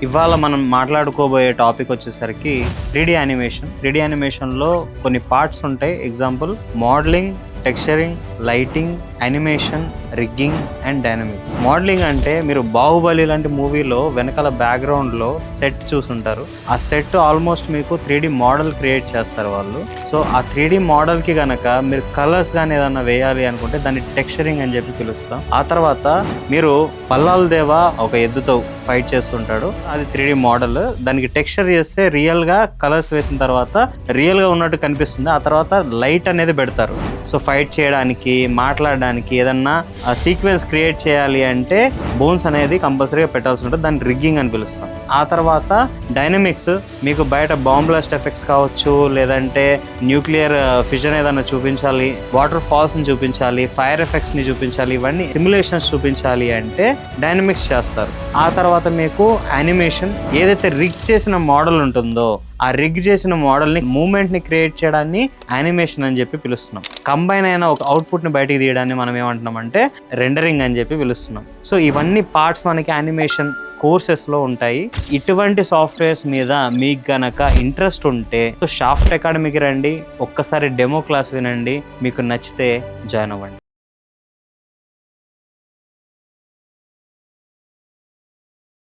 ఇవాళ మనం మాట్లాడుకోబోయే టాపిక్ వచ్చేసరికి 3D యానిమేషన్. 3D యానిమేషన్లో కొన్ని పార్ట్స్ ఉంటాయి. Example modelling, texturing, lighting, animation, rigging and dynamics. Modelling అంటే మీరు బాహుబలి లాంటి మూవీలో వెనకాల బ్యాక్గ్రౌండ్లో సెట్ చూసుంటారు. ఆ సెట్ ఆల్మోస్ట్ మీకు 3D మోడల్ క్రియేట్ చేస్తారు వాళ్ళు. సో ఆ 3D మోడల్కి కనుక మీరు కలర్స్ కానీ ఏదన్నా వేయాలి అనుకుంటే దాన్ని టెక్స్చరింగ్ అని చెప్పి పిలుస్తాం. ఆ తర్వాత మీరు పల్లాల దేవ ఒక ఎద్దుతో ఫైట్ చేస్తుంటాడు, అది 3D మోడల్. దానికి టెక్స్చర్ చేస్తే రియల్గా కలర్స్ వేసిన తర్వాత రియల్గా ఉన్నట్టు కనిపిస్తుంది. ఆ తర్వాత లైట్ అనేది పెడతారు. సో ఫైట్ చేయడానికి, మాట్లాడడానికి, ఏదన్నా సీక్వెన్స్ క్రియేట్ చేయాలి అంటే బోన్స్ అనేది కంపల్సరీగా పెట్టాల్సి ఉంటుంది. దాన్ని రిగ్గింగ్ అని పిలుస్తాం. ఆ తర్వాత డైనమిక్స్, మీకు బయట బాంబ్ బ్లాస్ట్ ఎఫెక్ట్స్ కావచ్చు, లేదంటే న్యూక్లియర్ ఫిజన్ ఏదన్నా చూపించాలి, వాటర్ ఫాల్స్ని చూపించాలి, ఫైర్ ఎఫెక్ట్స్ని చూపించాలి, ఇవన్నీ సిమ్యులేషన్స్ చూపించాలి అంటే డైనమిక్స్ చేస్తారు. ఆ తర్వాత మీకు యానిమేషన్, ఏదైతే రిగ్ చేసిన మోడల్ ఉంటుందో ఆ రిగ్ చేసిన మోడల్ని, మూమెంట్ని క్రియేట్ చేయడాన్ని యానిమేషన్ అని చెప్పి పిలుస్తున్నాం. కంబైన్ అయిన ఒక అవుట్పుట్ని బయటికి తీయడాన్ని మనం ఏమంటున్నాం అంటే రెండరింగ్ అని చెప్పి పిలుస్తున్నాం. సో ఇవన్నీ పార్ట్స్ మనకి యానిమేషన్ కోర్సెస్లో ఉంటాయి. ఇటువంటి సాఫ్ట్వేర్స్ మీద మీకు గనక ఇంట్రెస్ట్ ఉంటే సో షాఫ్ట్ అకాడమీకి రండి, ఒక్కసారి డెమో క్లాస్ వినండి, మీకు నచ్చితే జాయిన్ అవ్వండి.